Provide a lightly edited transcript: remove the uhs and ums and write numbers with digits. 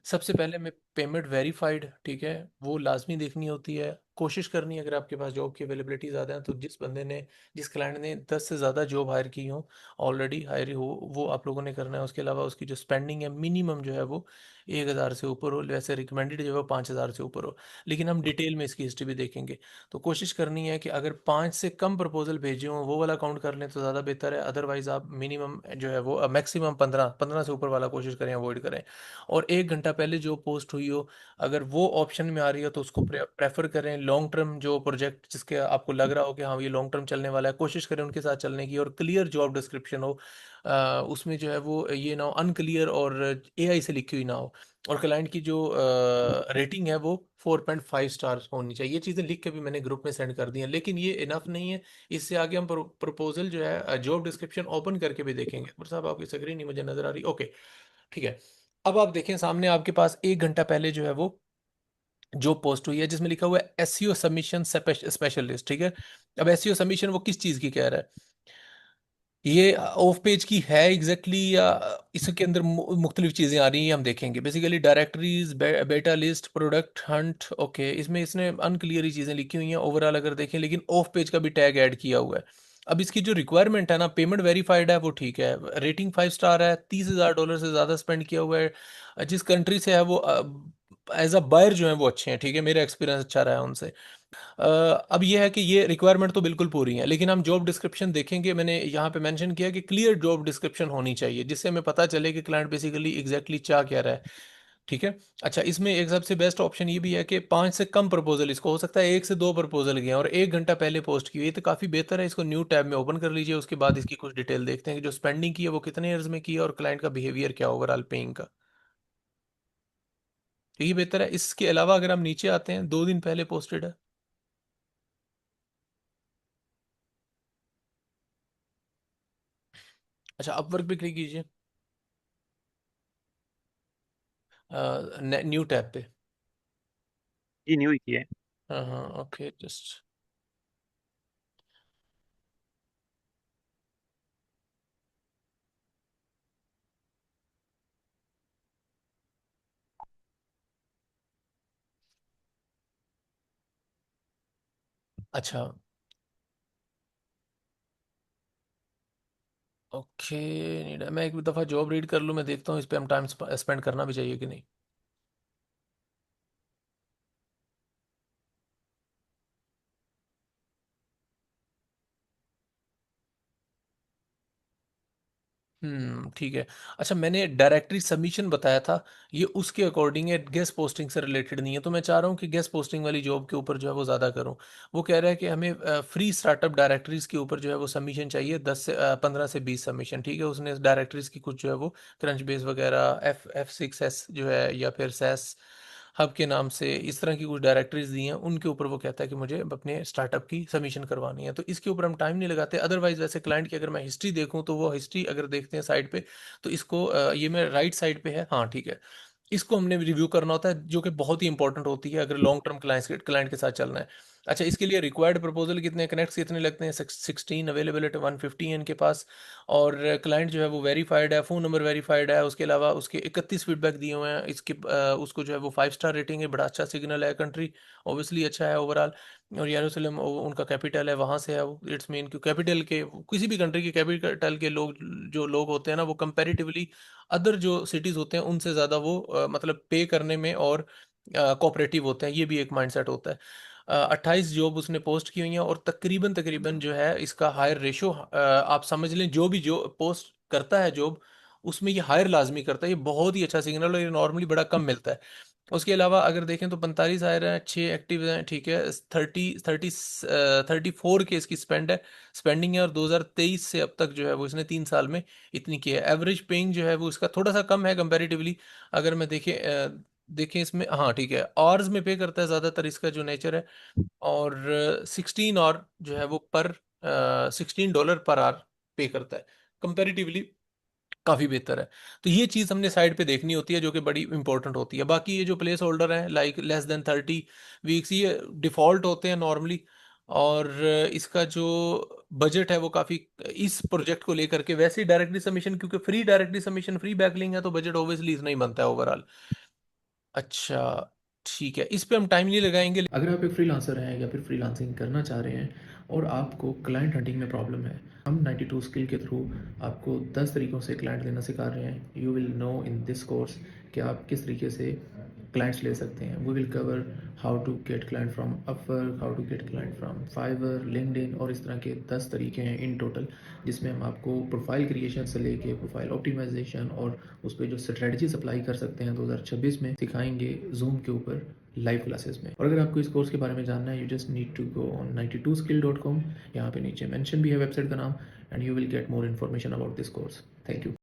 सबसे पहले मैं पेमेंट वेरीफाइड, ठीक है, वो लाजमी देखनी होती है। कोशिश करनी है, अगर आपके पास जॉब की अवेलेबिलिटी ज़्यादा है तो जिस बंदे ने, जिस क्लाइंट ने 10 से ज़्यादा जॉब हायर की हो, ऑलरेडी हायर हो, वो आप लोगों ने करना है। उसके अलावा उसकी जो स्पेंडिंग है मिनिमम जो है वो 1,000 से ऊपर हो, वैसे रिकमेंडेड जो है वो 5,000 से ऊपर हो। लेकिन हम डिटेल में इसकी हिस्ट्री भी देखेंगे। तो कोशिश करनी है कि अगर 5 से कम प्रपोजल भेजे हों वो वाला काउंट कर लें तो ज़्यादा बेहतर है। अदरवाइज़ आप मिनिमम जो है वो मैक्सिमम 15 से ऊपर वाला कोशिश करें, अवॉइड करें। और 1 घंटा पहले जो पोस्ट हुई हो, अगर वो ऑप्शन में आ रही हो तो उसको प्रेफर करें। लॉन्ग टर्म जो प्रोजेक्ट जिसके आपको लग रहा हो कि हाँ ये लॉन्ग टर्म चलने वाला है, कोशिश करें उनके साथ चलने की। और क्लियर जॉब डिस्क्रिप्शन हो, उसमें जो है वो ये ना हो अनक्लियर और एआई से लिखी हुई ना हो। और क्लाइंट की जो रेटिंग है वो 4.5 स्टार होनी चाहिए। ये चीज़ें लिख के भी मैंने ग्रुप में सेंड कर दी हैं, लेकिन ये इनफ नहीं है। इससे आगे हम प्रपोजल जो है जॉब डिस्क्रिप्शन ओपन करके भी देखेंगे। पर साहब आपकी स्क्रीन नहीं मुझे नजर आ रही, ओके ठीक है। अब आप देखें सामने आपके पास 1 घंटा पहले जो है वो जो पोस्ट हुई है जिसमें लिखा हुआ है एसईओ सबमिशन स्पेशलिस्ट, ठीक है। अब एसईओ सबमिशन वो किस चीज की कह रहा है? ये ऑफ पेज की है एग्जैक्टली या इसके अंदर मुख्तलिफ चीजें आ रही हैं, हम देखेंगे। बेसिकली डायरेक्टरीज, बेटा लिस्ट, प्रोडक्ट हंट, ओके, इसमें इसने अनक्लियर ही चीजें लिखी हुई हैं ओवरऑल अगर देखें, लेकिन ऑफ पेज का भी टैग ऐड किया हुआ है। अब इसकी जो रिक्वायरमेंट है ना, पेमेंट वेरीफाइड है वो ठीक है, रेटिंग 5 स्टार है, $30,000 से ज्यादा स्पेंड किया हुआ है, जिस कंट्री से है वो एज अ बायर जो है वो अच्छे हैं, ठीक है, मेरा एक्सपीरियंस अच्छा रहा है उनसे। अ, अब ये है कि ये रिक्वायरमेंट तो बिल्कुल पूरी है, लेकिन हम जॉब डिस्क्रिप्शन देखेंगे। मैंने यहाँ पे मेंशन किया कि क्लियर जॉब डिस्क्रिप्शन होनी चाहिए जिससे हमें पता चले कि क्लाइंट बेसिकली एग्जैक्टली चाह क्या रहा है, ठीक है। अच्छा, इसमें एक सबसे बेस्ट ऑप्शन ये भी है कि 5 से कम प्रपोजल, इसको हो सकता है 1 से 2 प्रपोजल गए हैं और 1 घंटा पहले पोस्ट की हुई, ये तो काफ़ी बेहतर है। इसको न्यू टैब में ओपन कर लीजिए, उसके बाद इसकी कुछ डिटेल देखते हैं कि जो स्पेंडिंग की है वो कितने ईयर्स में की है और क्लाइंट का बिहेवियर क्या ओवरऑल पेइंग का। तो ये बेहतर है। इसके अलावा अगर हम नीचे आते हैं, 2 दिन पहले पोस्टेड है। अच्छा, अपवर्क पे क्लिक कीजिए, न्यू टैब पे। जी न्यू ही की है। हाँ हाँ, ओके जस्ट। अच्छा, ओके, नीड है। मैं एक दफ़ा जॉब रीड कर लूँ, मैं देखता हूँ इस पे हम टाइम स्पेंड करना भी चाहिए कि नहीं। ठीक है। अच्छा, मैंने डायरेक्टरी सबमिशन बताया था, ये उसके अकॉर्डिंग है, गेस्ट पोस्टिंग से रिलेटेड नहीं है। तो मैं चाह रहा हूँ कि गेस्ट पोस्टिंग वाली जॉब के ऊपर जो है वो ज़्यादा करूँ। वो कह रहा है कि हमें फ्री स्टार्टअप डायरेक्टरीज के ऊपर जो है वो सबमिशन चाहिए, 15 से 20 सबमिशन, ठीक है। उसने डायरेक्टरीज की कुछ जो है वो क्रंच बेस वगैरह, F6S जो है, या फिर सेस हब के नाम से इस तरह की कुछ डायरेक्टरीज दी हैं, उनके ऊपर वो कहता है कि मुझे अपने स्टार्टअप की सबमिशन करवानी है। तो इसके ऊपर हम टाइम नहीं लगाते। अदरवाइज वैसे क्लाइंट की अगर मैं हिस्ट्री देखूं तो वो हिस्ट्री अगर देखते हैं साइड पे, तो इसको ये मेरे राइट साइड पे है, हाँ ठीक है। इसको हमने रिव्यू करना होता है, जो कि बहुत ही इंपॉर्टेंट होती है अगर लॉन्ग टर्म क्लाइंट के साथ चलना है। अच्छा, इसके लिए रिक्वायर्ड प्रपोजल कितने, कनेक्ट्स कितने लगते हैं? 16 अवेलेबिलिटी 150 है इनके पास। और क्लाइंट जो है वो वेरीफाइड है, फ़ोन नंबर वेरीफाइड है। उसके अलावा उसके 31 फीडबैक दिए हुए हैं। इसके उसको जो है वो 5 स्टार रेटिंग है, बड़ा अच्छा सिग्नल है। कंट्री ऑब्वियसली अच्छा है ओवरऑल। और यरूशलेम उनका कैपिटल है, वहाँ से है वो, इट्स मीन कि कैपिटल के, किसी भी कंट्री के कैपिटल के लोग, जो लोग होते हैं ना, वो कंपैरेटिवली अदर जो सिटीज़ होते हैं उनसे ज़्यादा वो मतलब पे करने में और कोऑपरेटिव होते हैं। ये भी एक माइंडसेट होता है। 28 जॉब उसने पोस्ट की हुई हैं और तकरीबन तकरीबन जो है इसका हायर रेशो, आप समझ लें जो भी जो पोस्ट करता है जॉब, उसमें ये हायर लाजमी करता है। ये बहुत ही अच्छा सिग्नल है, ये नॉर्मली बड़ा कम मिलता है। उसके अलावा अगर देखें तो 45 हायर हैं, 6 एक्टिव हैं, ठीक है। 34 के इसकी स्पेंडिंग है। और 2023 से अब तक जो है वो इसने 3 साल में इतनी की है। एवरेज पेइंग जो है वो इसका थोड़ा सा कम है कंपैरेटिवली। अगर मैं देखें इसमें, हाँ ठीक है, आवर्स में पे करता है ज़्यादातर, इसका जो नेचर है। और 16 और जो है वो पर $16 पर आवर पे करता है, कंपैरेटिवली काफ़ी बेहतर है। तो ये चीज़ हमने साइड पे देखनी होती है, जो कि बड़ी इंपॉर्टेंट होती है। बाकी ये जो प्लेस होल्डर हैं लाइक लेस देन 30 वीक्स, ये डिफ़ॉल्ट होते हैं नॉर्मली। और इसका जो बजट है वो काफ़ी, इस प्रोजेक्ट को लेकर के, वैसे ही डायरेक्टली सबमिशन, क्योंकि free directly submission free backlink है, तो बजट ऑब्वियसली इतना ही बनता है ओवरऑल। अच्छा, ठीक है। इस पे हम टाइम नहीं लगाएँगे। अगर आप एक फ्रीलांसर हैं या फिर फ्रीलांसिंग करना चाह रहे हैं और आपको क्लाइंट हंटिंग में प्रॉब्लम है, हम 92 स्किल के थ्रू आपको 10 तरीकों से क्लाइंट लेना सिखा रहे हैं। You will know in this course कि आप किस तरीके से क्लाइंट्स ले सकते हैं। We will cover how to get client from Upwork, how to get client from Fiverr, LinkedIn और इस तरह के 10 तरीके हैं इन टोटल, जिसमें हम आपको प्रोफाइल क्रिएशन से लेके प्रोफाइल ऑप्टिमाइजेशन और उस पर जो स्ट्रेटजीज अप्लाई कर सकते हैं 2026 में सिखाएंगे जूम के ऊपर लाइव क्लासेस में। और अगर आपको इस कोर्स के बारे में जानना है, you just need to go on 92skill.com। यहाँ पे नीचे मेंशन भी है वेबसाइट का नाम, and you will get more information about this course. Thank you.